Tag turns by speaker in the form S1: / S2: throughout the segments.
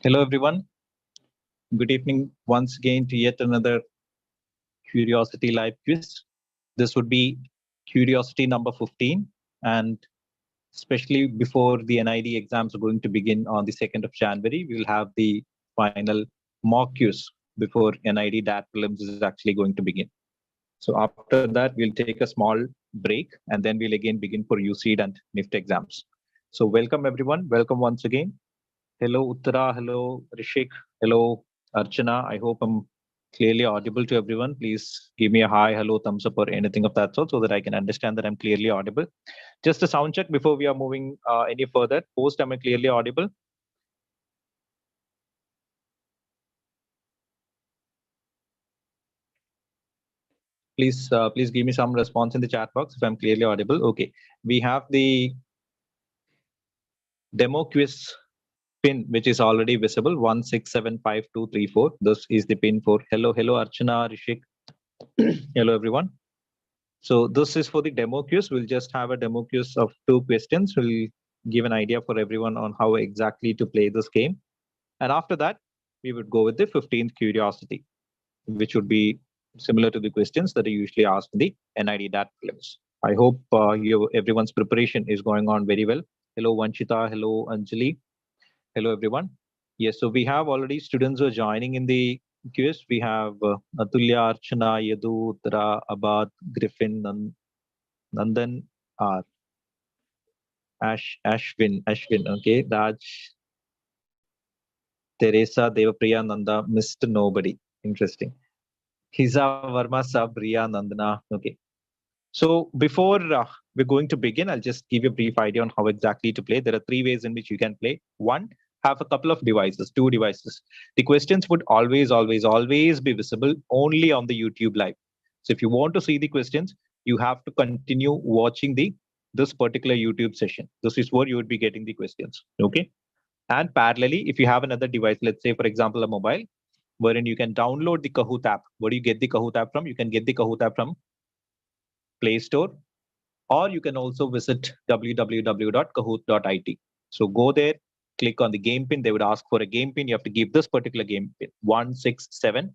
S1: Hello, everyone. Good evening once again to yet another Qriosity live quiz. This would be Qriosity number 15, and especially before the NID exams are going to begin on the 2nd of January, we will have the final mock quiz before NID DAT prelims is actually going to begin. So after that, we'll take a small break, and then we'll again begin for UCED and NIFT exams. So welcome, everyone. Welcome once again. Hello, Uttara. Hello, Rishik. Hello, Archana. I hope I'm clearly audible to everyone. Please give me a hi, hello, thumbs up, or anything of that sort so that I can understand that I'm clearly audible. Just a sound check before we are moving any further. Post, am I clearly audible? Please give me some response in the chat box if I'm clearly audible. Okay, we have the demo quiz pin, which is already visible, 1675234. This is the pin for hello, Archana, Rishik. Hello, everyone. So this is for the demo quiz. We'll just have a demo quiz of 2 questions. We'll give an idea for everyone on how exactly to play this game. And after that, we would go with the 15th Qriosity, which would be similar to the questions that are usually asked in the NID DAT prelims. I hope everyone's preparation is going on very well. Hello, Vanshita. Hello, Anjali. Hello, everyone. Yes, so we have already students who are joining in the quiz. We have Atulya, Archana, Yadu, Uttara, Abad, Griffin, Nandan, R. Ashwin, okay, Raj, Teresa, Devapriya, Nanda, Mr. Nobody. Interesting. Hiza, Verma, Sab, Riya, Nandana. Okay. So before we're going to begin, I'll just give you a brief idea on how exactly to play. There are 3 ways in which you can play. One, have a couple of devices, 2 devices. The questions would always be visible only on the YouTube live. So if you want to see the questions, you have to continue watching this particular YouTube session. This is where you would be getting the questions. Okay. And parallelly, if you have another device, let's say, for example, a mobile, wherein you can download the Kahoot app. Where do you get the Kahoot app from? You can get the Kahoot app from Play Store, or you can also visit www.kahoot.it. So go there, click on the game pin. They would ask for a game pin. You have to give this particular game pin, 1675234.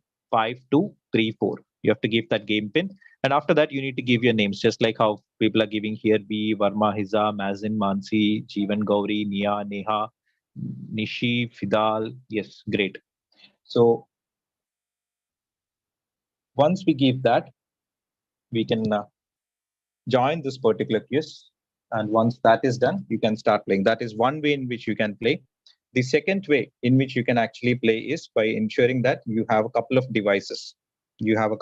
S1: You have to give that game pin. And after that, you need to give your names, just like how people are giving here: B, Varma, Hiza, Mazin, Mansi, Jeevan, Gauri, Nia, Neha, Nishi, Fidal. Yes, great. So once we give that, we can join this particular quiz. And once that is done, you can start playing. That is one way in which you can play. The second way in which you can actually play is by ensuring that you have a couple of devices. You have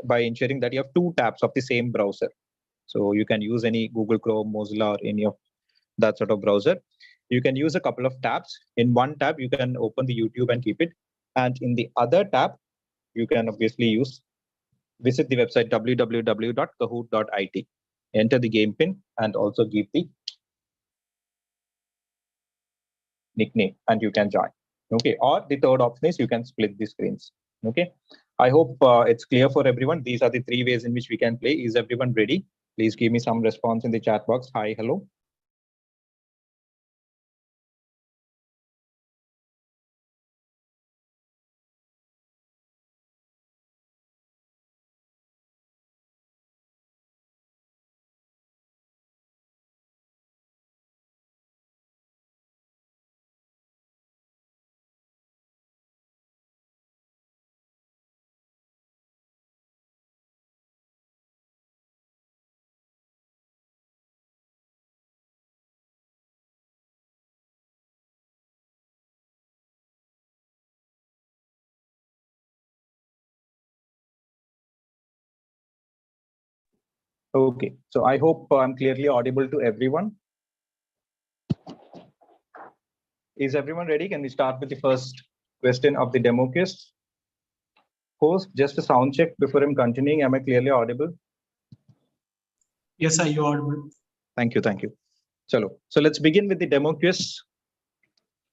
S1: by ensuring that you have 2 tabs of the same browser. So you can use any Google Chrome, Mozilla, or any of that sort of browser. You can use a couple of tabs. In one tab, you can open the YouTube and keep it. And in the other tab, you can obviously visit the website www.kahoot.it. Enter the game pin and also give the nickname, and you can join. Okay. Or the third option is you can split the screens. Okay. I hope it's clear for everyone. These are the 3 ways in which we can play. Is everyone ready? Please give me some response in the chat box. Hi, hello. Okay, so I hope I'm clearly audible to everyone. Is everyone ready? Can we start with the first question of the demo quiz? Host, just a sound check before I'm continuing. Am I clearly audible?
S2: Yes, sir, you are audible.
S1: Thank you. Chalo. So let's begin with the demo quiz.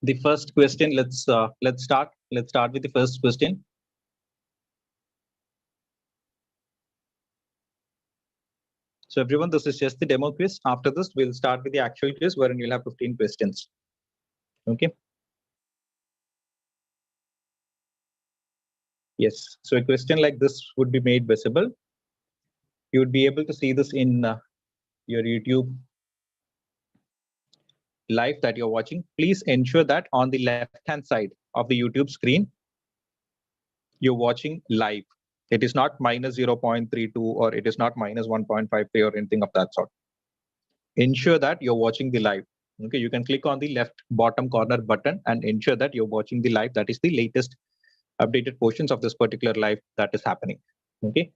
S1: The first question. Let's start. Let's start with the first question. So everyone, this is just the demo quiz. After this, we'll start with the actual quiz, wherein you'll have 15 questions. Okay. Yes. So a question like this would be made visible. You would be able to see this in your YouTube live that you're watching. Please ensure that on the left-hand side of the YouTube screen, you're watching live. It is not minus 0.32 or it is not minus 1.53 or anything of that sort. Ensure that you're watching the live. Okay, you can click on the left bottom corner button and ensure that you're watching the live. That is the latest updated portions of this particular live that is happening. Okay,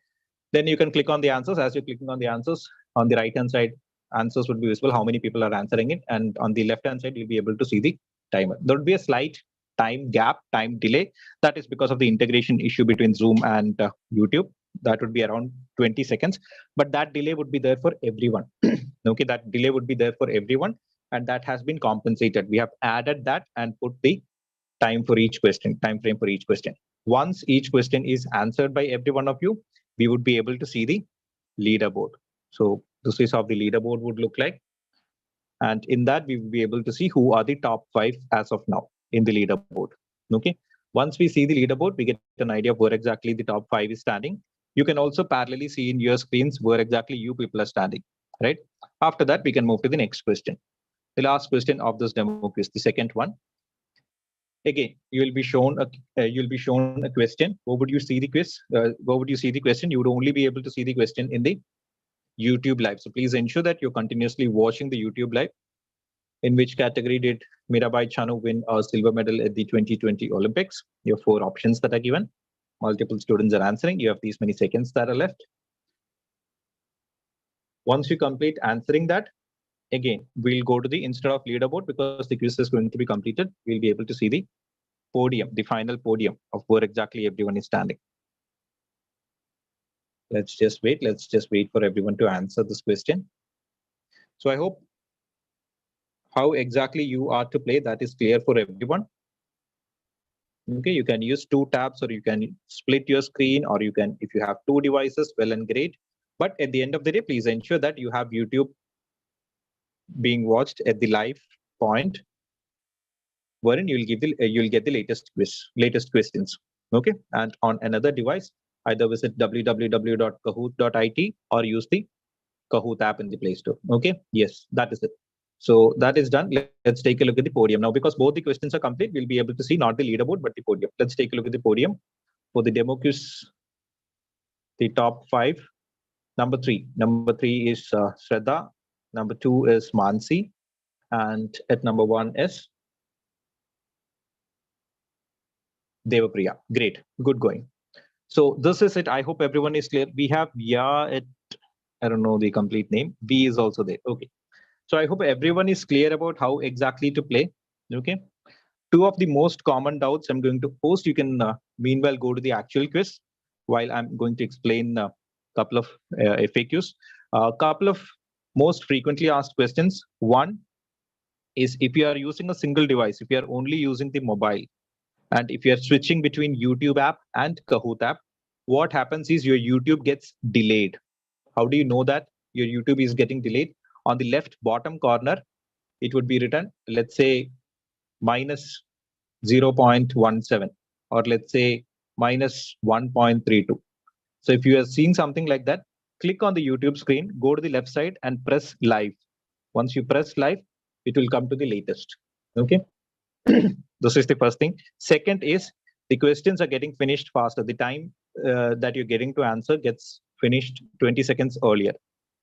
S1: then you can click on the answers. As you're clicking on the answers, on the right hand side, answers would be visible, how many people are answering it, and on the left hand side, you'll be able to see the timer. There would be a slight time gap, time delay. That is because of the integration issue between Zoom and YouTube. That would be around 20 seconds, but that delay would be there for everyone. Okay, that delay would be there for everyone, and that has been compensated. We have added that and put the time for each question, time frame for each question. Once each question is answered by every one of you, we would be able to see the leaderboard. So this is how the leaderboard would look like. And in that, we will be able to see who are the top 5 as of now in the leaderboard. Okay. Once we see the leaderboard, we get an idea of where exactly the top 5 is standing. You can also parallelly see in your screens where exactly you people are standing, right? After that, we can move to the next question. The last question of this demo quiz, the second one. Again, you will be shown a question. Where would you see the quiz? Where would you see the question? You would only be able to see the question in the YouTube live. So please ensure that you're continuously watching the YouTube live. In which category did Mirabai Chanu win a silver medal at the 2020 Olympics? You have 4 options that are given. Multiple students are answering. You have these many seconds that are left. Once you complete answering that, again, we'll go to the, instead of leaderboard, because the quiz is going to be completed, we'll be able to see the podium, the final podium of where exactly everyone is standing. Let's just wait. Let's just wait for everyone to answer this question. So I hope how exactly you are to play, that is clear for everyone. Okay, you can use 2 tabs, or you can split your screen, or you can, if you have 2 devices, well and great. But at the end of the day, please ensure that you have YouTube being watched at the live point, wherein you'll get the latest questions. Okay, and on another device, either visit www.kahoot.it or use the Kahoot app in the Play Store. Okay, yes, that is it. So that is done. Let's take a look at the podium now. Because both the questions are complete, we'll be able to see not the leaderboard but the podium. Let's take a look at the podium for the demo quiz. The top 5. Number 3 is Shraddha. Number 2 is Mansi, and at number 1 is Devapriya. Great, good going. So this is it. I hope everyone is clear. We have at, I don't know the complete name. V is also there. Okay. So I hope everyone is clear about how exactly to play. Okay. 2 of the most common doubts I'm going to post. You can meanwhile go to the actual quiz while I'm going to explain a couple of FAQs. A couple of most frequently asked questions. One is, if you are using a single device, if you are only using the mobile, and if you are switching between YouTube app and Kahoot app, what happens is your YouTube gets delayed. How do you know that your YouTube is getting delayed? On the left bottom corner, it would be written, let's say, minus 0.17, or let's say minus 1.32. So if you are seeing something like that, click on the YouTube screen, go to the left side and press live. Once you press live, it will come to the latest. Okay. This is the first thing. Second is, the questions are getting finished faster. The time that you're getting to answer gets finished 20 seconds earlier.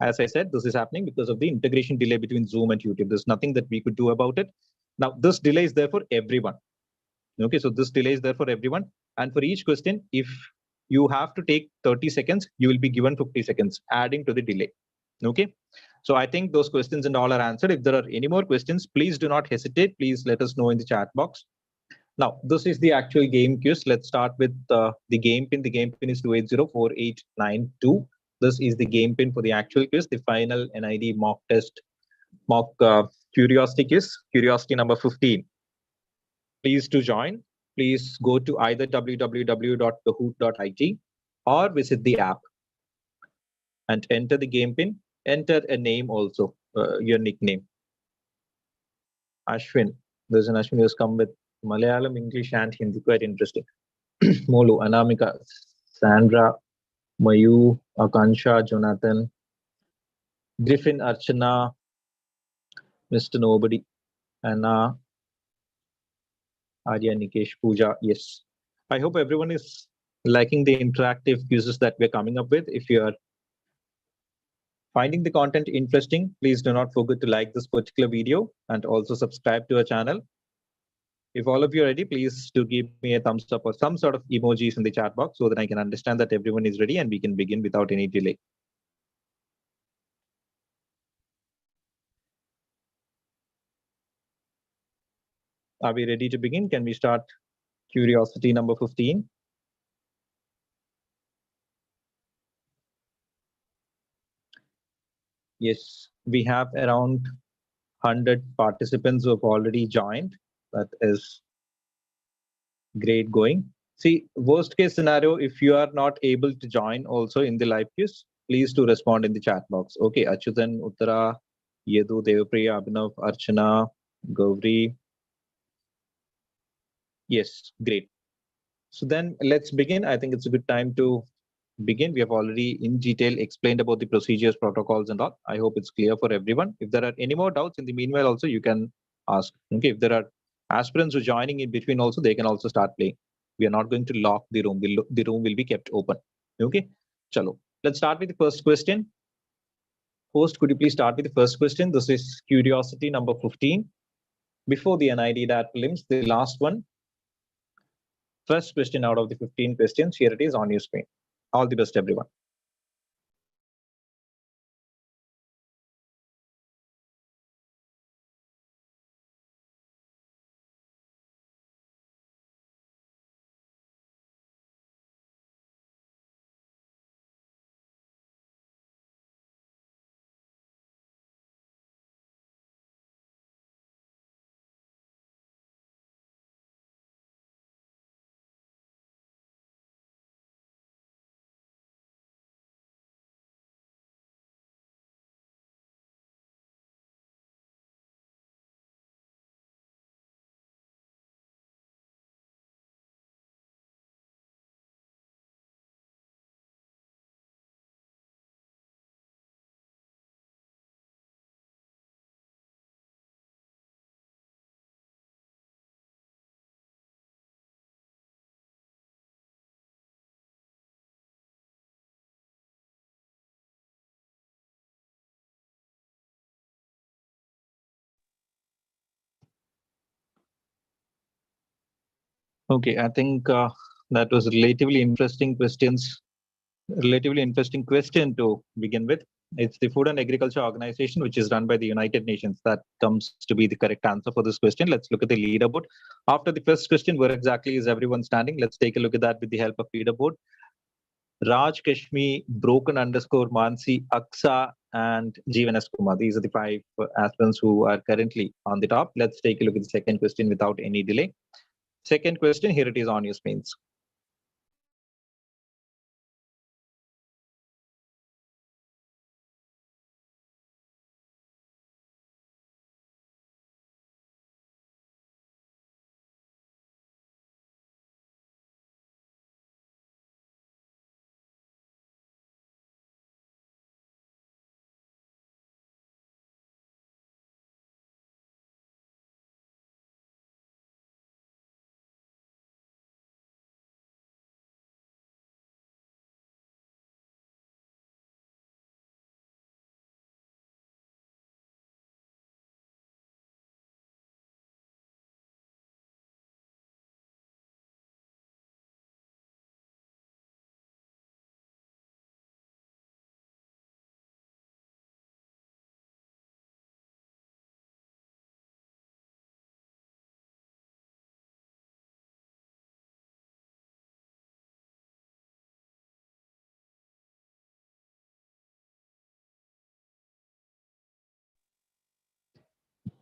S1: As I said, this is happening because of the integration delay between Zoom and YouTube. There's nothing that we could do about it. Now, this delay is there for everyone. Okay, so this delay is there for everyone. And for each question, if you have to take 30 seconds, you will be given 50 seconds, adding to the delay. Okay, so I think those questions and all are answered. If there are any more questions, please do not hesitate. Please let us know in the chat box. Now, this is the actual game quiz. Let's start with the game pin. The game pin is 2804892. This is the game pin for the actual quiz, the final NID mock curiosity quiz, curiosity number 15. Please to join. Please go to either www.kahoot.it or visit the app and enter the game pin. Enter a name also, your nickname. Ashwin. There's an Ashwin who has come with Malayalam, English, and Hindi. Quite interesting. Molu, Anamika, Sandra, Mayu, Akansha, Jonathan, Griffin, Archana, Mr. Nobody, Anna, Arya, Nikesh, Pooja. Yes. I hope everyone is liking the interactive quizzes that we're coming up with. If you are finding the content interesting, please do not forget to like this particular video and also subscribe to our channel. If all of you are ready, please do give me a thumbs up or some sort of emojis in the chat box so that I can understand that everyone is ready and we can begin without any delay. Are we ready to begin? Can we start curiosity number 15? Yes, we have around 100 participants who have already joined. That is great going. See, worst case scenario, if you are not able to join also in the live quiz, please do respond in the chat box. Okay, Achyutan, Uttara, Yedu, Devapriya, Abhinav, Archana, Gauri. Yes, great. So then let's begin. I think it's a good time to begin. We have already in detail explained about the procedures, protocols, and all. I hope it's clear for everyone. If there are any more doubts in the meanwhile, also you can ask. Okay, if there are aspirants who are joining in between, also they can also start playing. We are not going to lock the room. The room will be kept open. Okay, chalo. Let's start with the first question. Host, could you please start with the first question? This is curiosity number 15. Before the NID that prelims, the last one. First question out of the 15 questions. Here it is on your screen. All the best, everyone. Okay, I think that was relatively interesting question to begin with. It's the Food and Agriculture Organization, which is run by the United Nations. That comes to be the correct answer for this question. Let's look at the leaderboard. After the first question, where exactly is everyone standing? Let's take a look at that with the help of leaderboard. Raj Kashmi, Broken underscore Mansi, Aksa, and Jeevan S. Kumar. These are the 5 aspirants who are currently on the top. Let's take a look at the second question without any delay. Second question, here it is on your screens.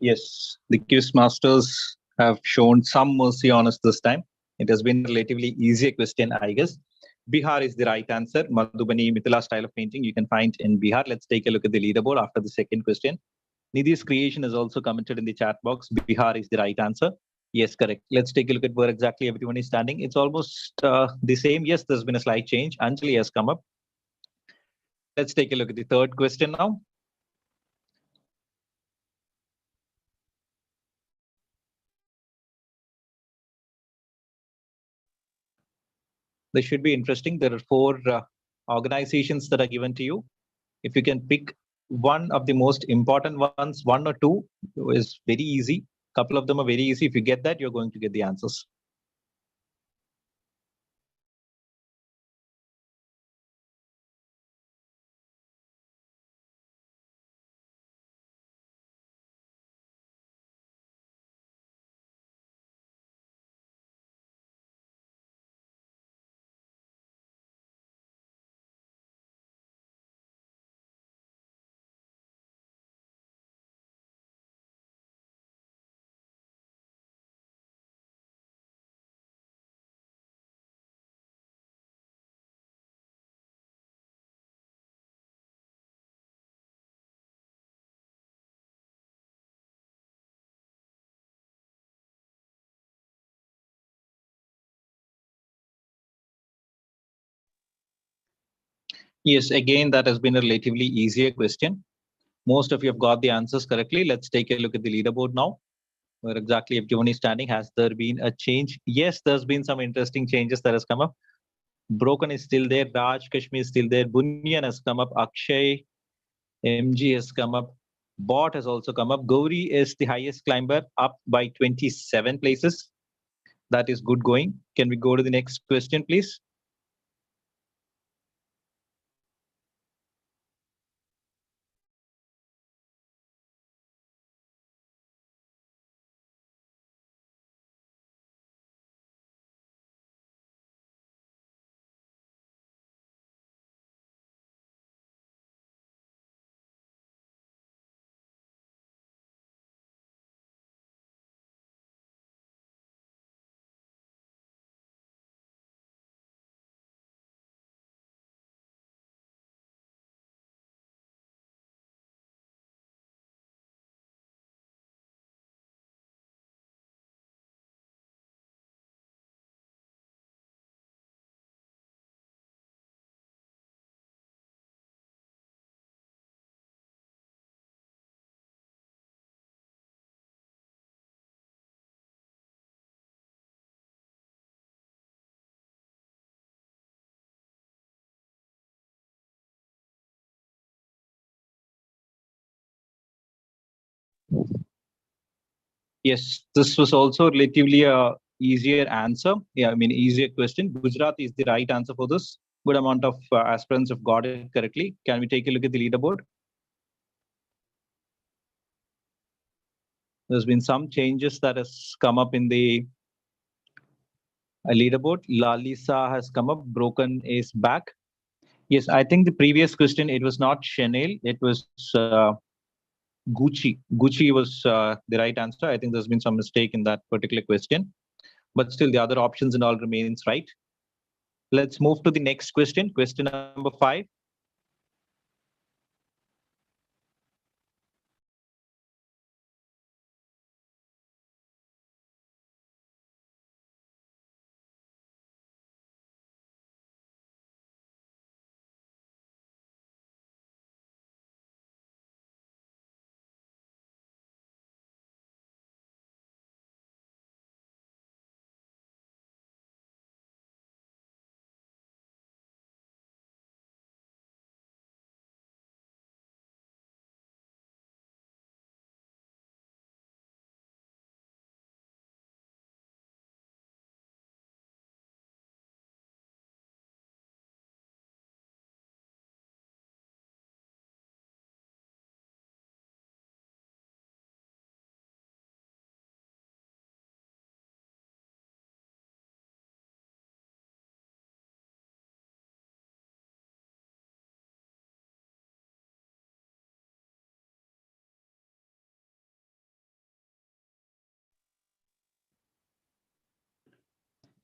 S1: Yes, the quiz masters have shown some mercy on us this time. It has been a relatively easier question, I guess. Bihar is the right answer. Madhubani Mithila style of painting you can find in Bihar. Let's take a look at the leaderboard after the second question. Nidhi's creation is also commented in the chat box. Bihar is the right answer. Yes, correct. Let's take a look at where exactly everyone is standing. It's almost the same. Yes, there's been a slight change. Anjali has come up. Let's take a look at the third question now. This should be interesting. There are four organizations that are given to you. If you can pick one of the most important ones, one or two, is very easy. A couple of them are very easy. If you get that, you're going to get the answers. Yes, again, that has been a relatively easier question. Most of you have got the answers correctly. Let's take a look at the leaderboard now. Where exactly everyone is standing. Has there been a change? Yes, there's been some interesting changes that has come up. Broken is still there. Raj Kashmir is still there. Bunyan has come up. Akshay, MG has come up. Bot has also come up. Gauri is the highest climber, up by 27 places. That is good going. Can we go to the next question, please? Yes, this was also relatively a easier answer. Yeah, I mean easier question. Gujarat is the right answer for this. Good amount of aspirants have got it correctly. Can we take a look at the leaderboard? There's been some changes that has come up in the leaderboard. Lalisa has come up. Broken is back. Yes, I think the previous question, it was not Chanel. It was Gucci. Gucci was the right answer. I think there's been some mistake in that particular question. But still, the other options and all remains right. Let's move to the next question. Question number 5.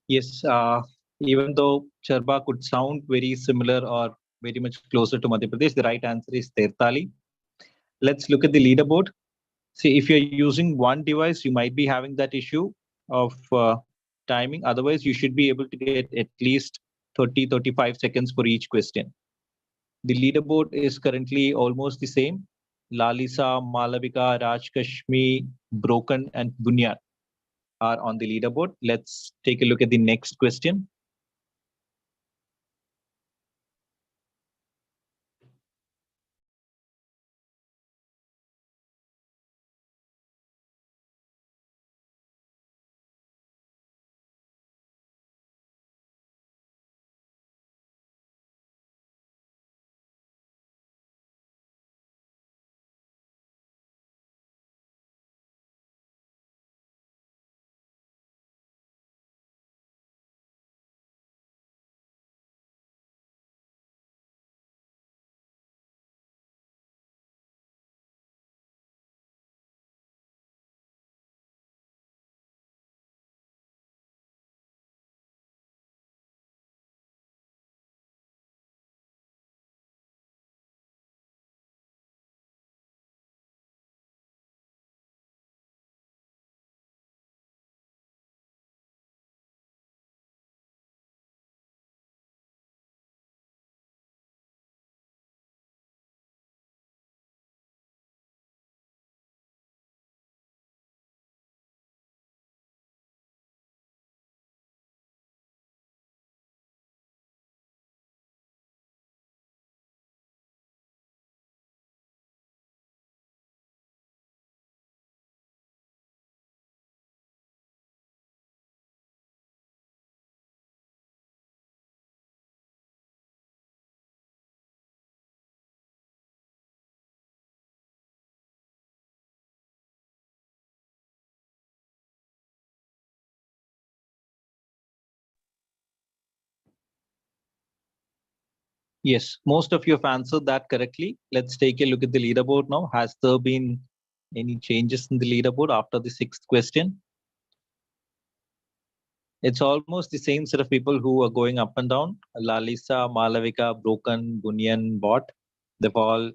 S1: Yes, even though Charba could sound very similar or very much closer to Madhya Pradesh, the right answer is Tertali. Let's look at the leaderboard. See, if you're using one device, you might be having that issue. of timing. Otherwise, you should be able to get at least 30-35 seconds for each question. The leaderboard is currently almost the same. Lalisa, Malavika, Raj Kashmi, Broken, and Bunyad are on the leaderboard. Let's take a look at the next question. Yes, most of you have answered that correctly. Let's take a look at the leaderboard now. Has there been any changes in the leaderboard after the sixth question? It's almost the same set of people who are going up and down. Lalisa, Malavika, Broken, Bunyan, Bot. They've all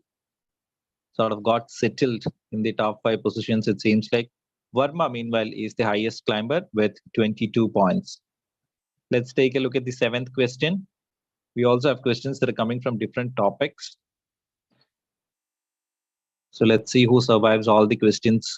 S1: sort of got settled in the top 5 positions, it seems like. Verma, meanwhile, is the highest climber with 22 points. Let's take a look at the seventh question. We also have questions that are coming from different topics. So let's see who survives all the questions.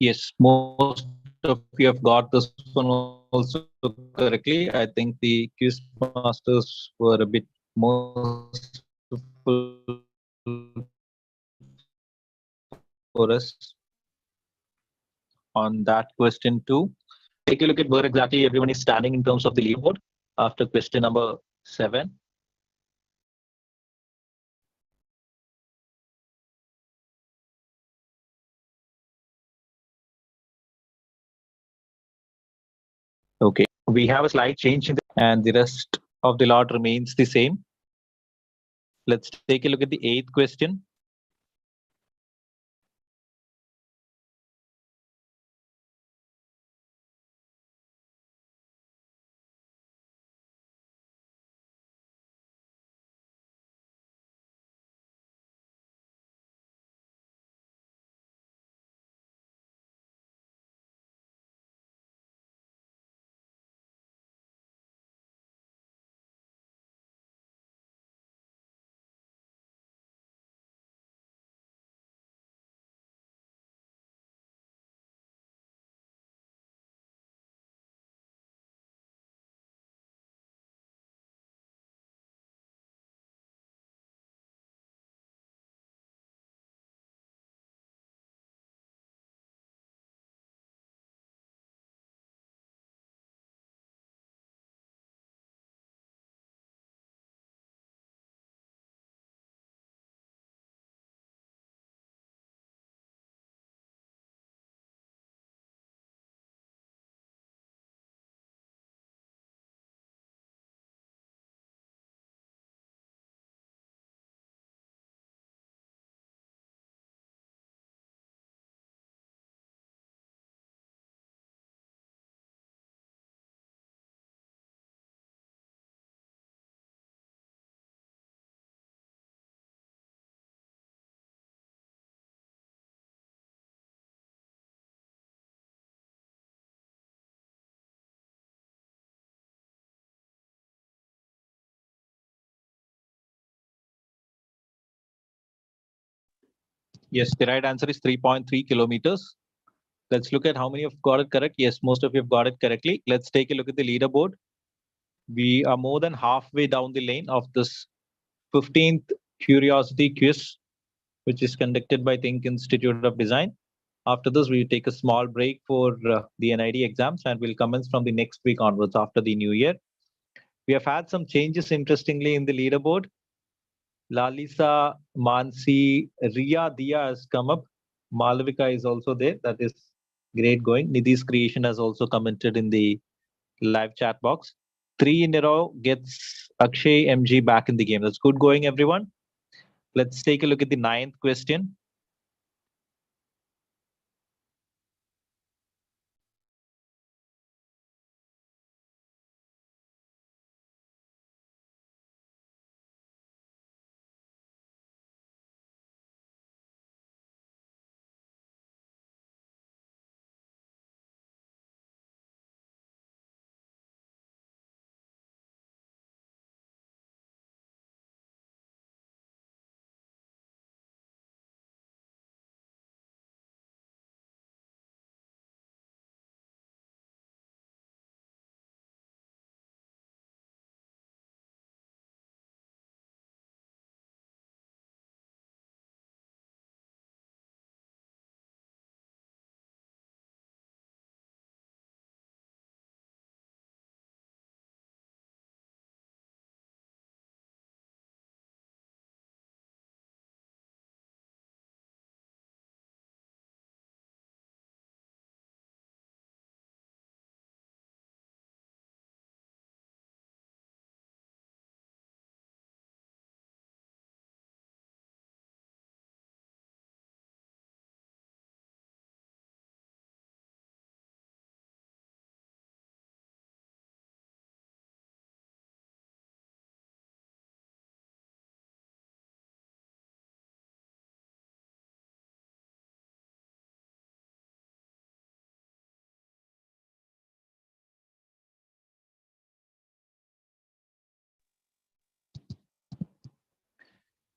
S1: Yes, most of you have got this one also correctly. I think the quiz masters were a bit merciful for us on the on that question too. Take a look at where exactly everyone is standing in terms of the leaderboard after question number 7. Okay, we have a slight change and the rest of the lot remains the same. Let's take a look at the 8th question. Yes, the right answer is 3.3 kilometers. Let's look at how many have got it correct. Yes, most of you have got it correctly. Let's take a look at the leaderboard. We are more than halfway down the lane of this 15th Qriosity quiz, which is conducted by THiNC Institute of Design. After this, we take a small break for the NID exams and we'll commence from the next week onwards after the new year. We have had some changes, interestingly, in the leaderboard. Lalisa, Mansi, Ria, Dia has come up. Malavika is also there. That is great going. Nidhi's creation has also commented in the live chat box. 3 in a row gets Akshay MG back in the game. That's good going, everyone. Let's take a look at the 9th question.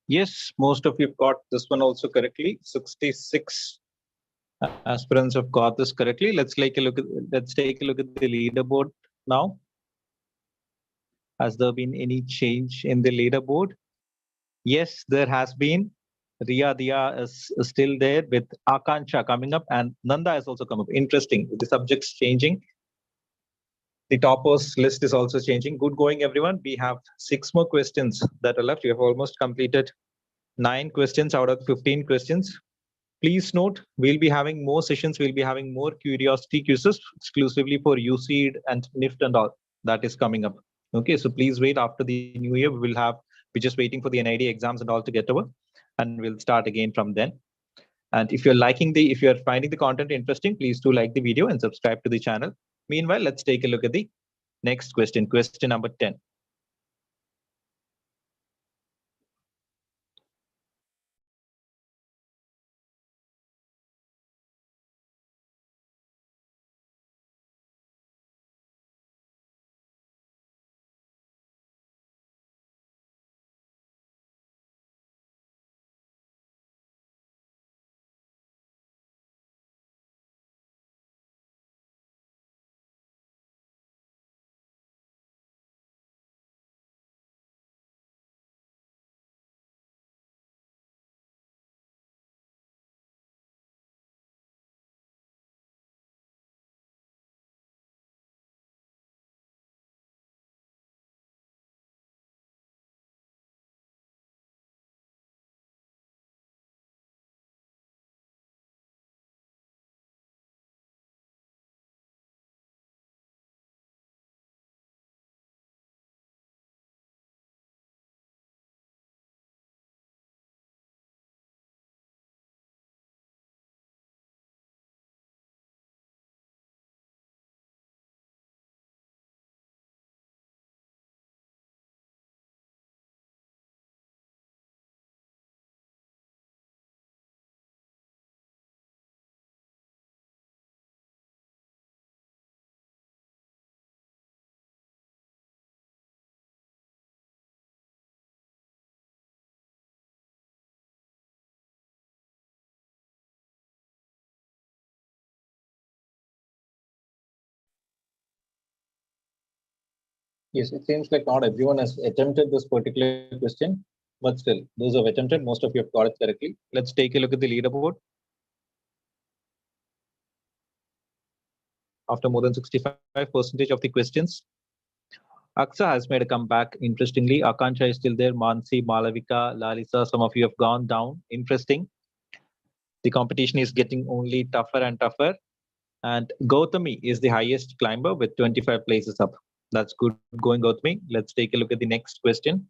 S1: Yes, most of you have got this one also correctly. 66 aspirants have got this correctly. Let's take a look at the leaderboard now. Has there been any change in the leaderboard? Yes, there has been. Ria Dia is still there with Akansha coming up, and Nanda has also come up. Interesting. The subject's changing. The toppers list is also changing. Good going, everyone. We have 6 more questions that are left. We have almost completed 9 questions out of 15 questions. Please note, we'll be having more sessions. We'll be having more curiosity quizzes exclusively for UCED and NIFT and all that is coming up. Okay, so please wait after the new year. We're just waiting for the NID exams and all to get over, and we'll start again from then. And if you're finding the content interesting, please do like the video and subscribe to the channel. Meanwhile, let's take a look at the next question, question number 10. Yes, it seems like not everyone has attempted this particular question, but still, those who have attempted, most of you have got it correctly. Let's take a look at the leaderboard. After more than 65% of the questions, Aksa has made a comeback. Interestingly, Akansha is still there. Mansi, Malavika, Lalisa, some of you have gone down. Interesting. The competition is getting only tougher and tougher. And Gautami is the highest climber with 25 places up. That's good going, Gautami. Let's take a look at the next question.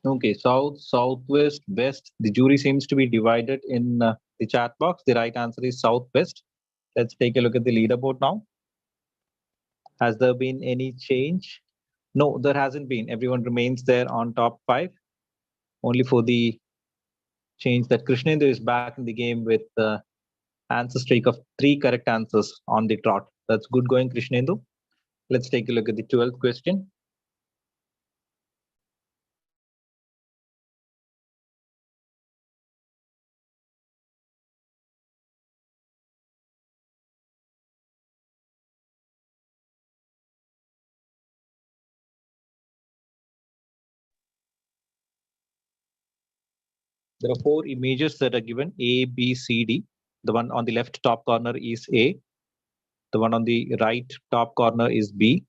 S1: Okay, south, southwest, west. The jury seems to be divided in the chat box. The right answer is southwest. Let's take a look at the leaderboard now. Has there been any change? No, there hasn't been. Everyone remains there on top 5. Only for the change that Krishnendu is back in the game with answer streak of 3 correct answers on the trot. That's good going, Krishnendu. Let's take a look at the 12th question. There are four images that are given: A, B, C, D. The one on the left top corner is A. The one on the right top corner is B.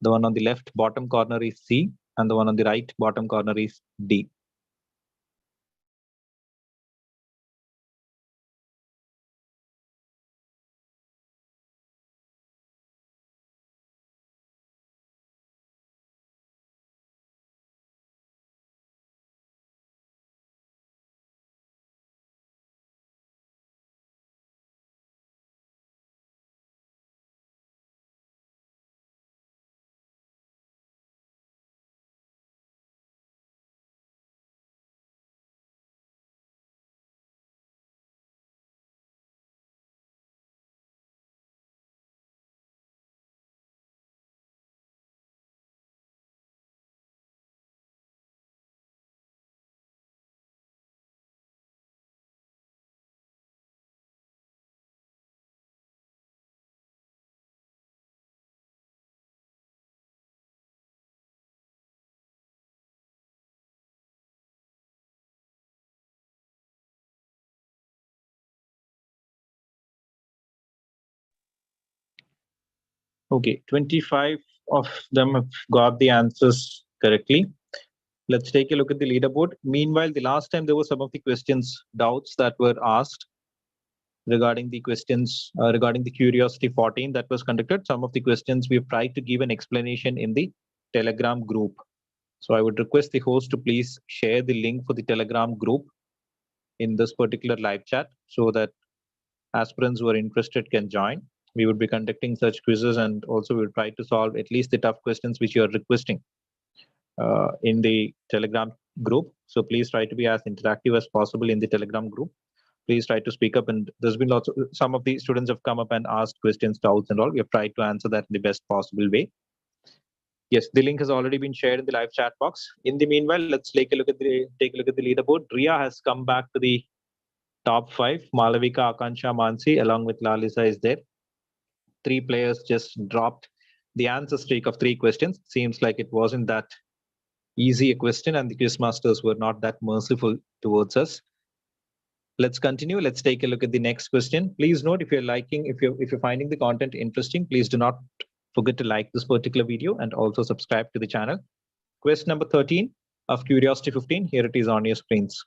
S1: The one on the left bottom corner is C. And the one on the right bottom corner is D. Okay, 25 of them have got the answers correctly. Let's take a look at the leaderboard. Meanwhile, the last time there were some of the questions, doubts that were asked regarding the questions regarding the Curiosity 14 that was conducted. Some of the questions we've tried to give an explanation in the Telegram group. So I would request the host to please share the link for the Telegram group in this particular live chat so that aspirants who are interested can join. We would be conducting such quizzes, and also we will try to solve at least the tough questions which you are requesting in the Telegram group. So please try to be as interactive as possible in the Telegram group. Please try to speak up, and there's been lots of, some of the students have come up and asked questions, doubts and all. We have tried to answer that in the best possible way. Yes, the link has already been shared in the live chat box. In the meanwhile, let's take a look at the leaderboard. Ria has come back to the top 5. Malavika, Akansha, Mansi along with Lalisa is there. 3 players just dropped the answer streak of 3 questions. Seems like it wasn't that easy a question, and the quiz masters were not that merciful towards us. Let's continue. Let's take a look at the next question. Please note, if you're finding the content interesting, please do not forget to like this particular video and also subscribe to the channel. Question number 13 of Curiosity 15. Here it is on your screens.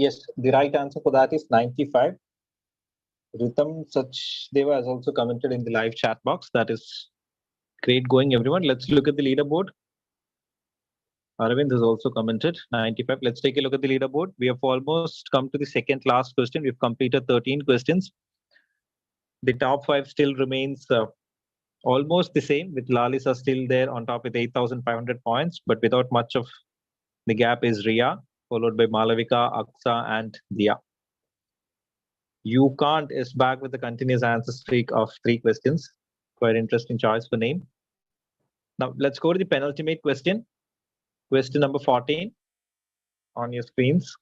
S1: Yes, the right answer for that is 95. Ritam Sachdeva has also commented in the live chat box. That is great going, everyone. Let's look at the leaderboard. Aravind has also commented 95. Let's take a look at the leaderboard. We have almost come to the second last question. We've completed 13 questions. The top five still remains almost the same, with Lalisa still there on top with 8,500 points, but without much of the gap is Ria, followed by Malavika, Aksa, and Dia. You Can't is back with a continuous answer streak of 3 questions. Quite interesting choice for name. Now let's go to the penultimate question. Question number 14 on your screens.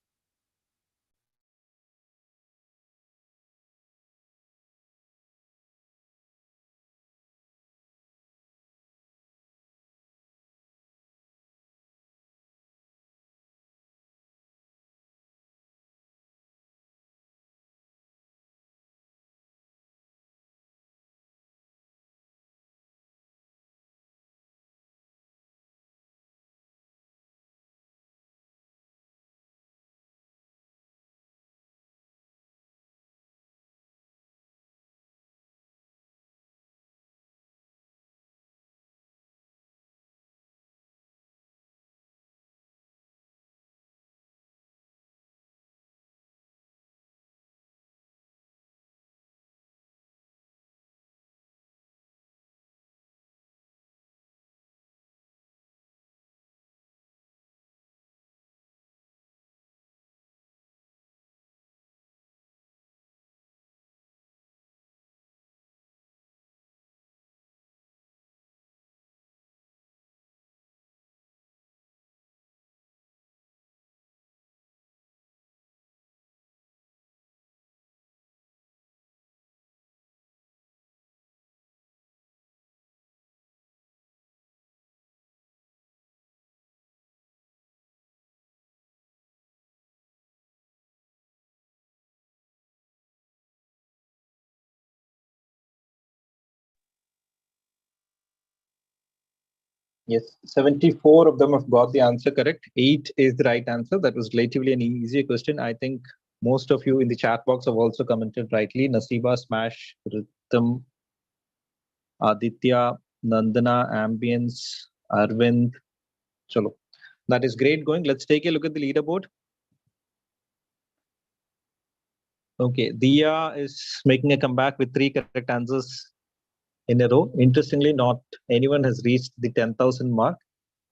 S1: Yes, 74 of them have got the answer correct. 8 is the right answer. That was relatively an easier question. I think most of you in the chat box have also commented rightly. Nasiba, Smash, Rhythm, Aditya, Nandana, Ambience, Arvind. Chalo. That is great going. Let's take a look at the leaderboard. Okay, Dia is making a comeback with 3 correct answers in a row. Interestingly, not anyone has reached the 10,000 mark,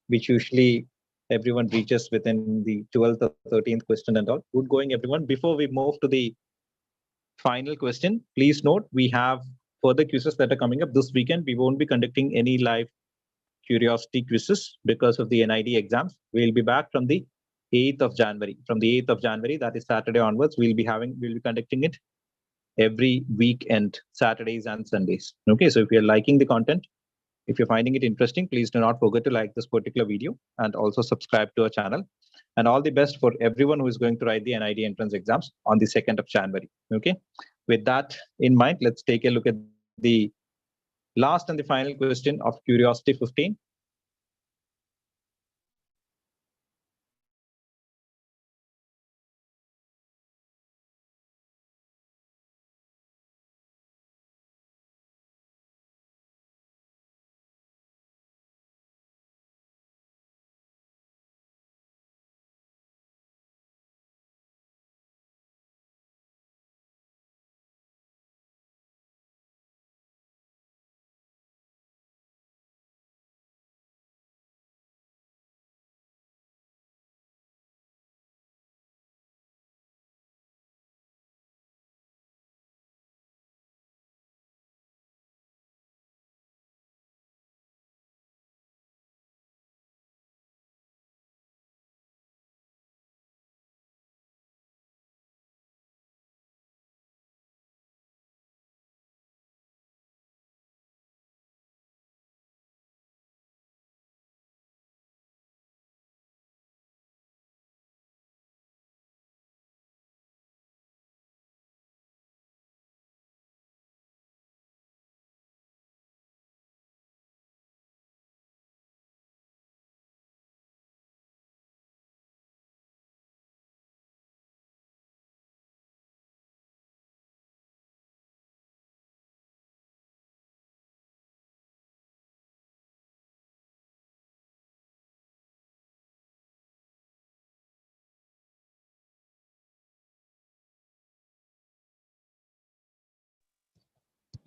S1: which usually everyone reaches within the 12th or 13th question and all. Good going, everyone. Before we move to the final question, please note we have further quizzes that are coming up this weekend. We won't be conducting any live curiosity quizzes because of the NID exams. We'll be back from the 8th of January. From the 8th of January, that is Saturday onwards, we'll be conducting it every weekend, Saturdays and Sundays. Okay, so if you're liking the content, if you're finding it interesting, please do not forget to like this particular video and also subscribe to our channel. And all the best for everyone who is going to write the NID entrance exams on the 2nd of January. Okay. With that in mind, let's take a look at the last and the final question of Qriosity 15.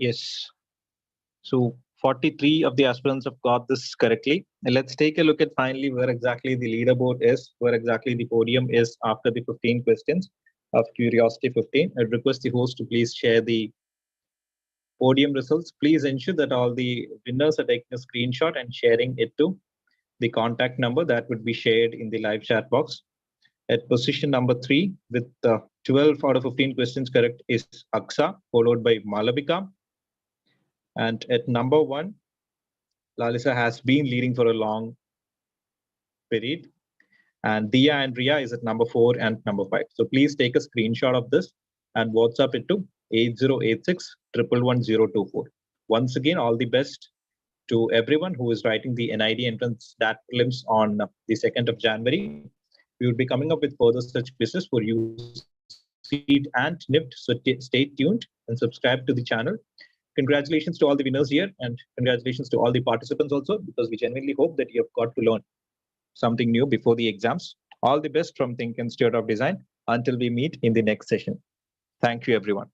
S1: Yes. So 43 of the aspirants have got this correctly. And let's take a look at finally where exactly the leaderboard is, where exactly the podium is after the 15 questions of Qriosity 15. I request the host to please share the podium results. Please ensure that all the winners are taking a screenshot and sharing it to the contact number that would be shared in the live chat box. At position number 3, with 12 out of 15 questions correct, is Aksa, followed by Malavika. And at number 1, Lalisa has been leading for a long period. And Dia and Ria is at number 4 and number 5. So please take a screenshot of this and WhatsApp it to 8086 111024. Once again, all the best to everyone who is writing the NID entrance DAT prelims on the 2nd of January. We will be coming up with further such quizzes for you, ceed and nift. So stay tuned and subscribe to the channel. Congratulations to all the winners here, and congratulations to all the participants also, because we genuinely hope that you have got to learn something new before the exams. All the best from THiNC Institute of Design until we meet in the next session. Thank you, everyone.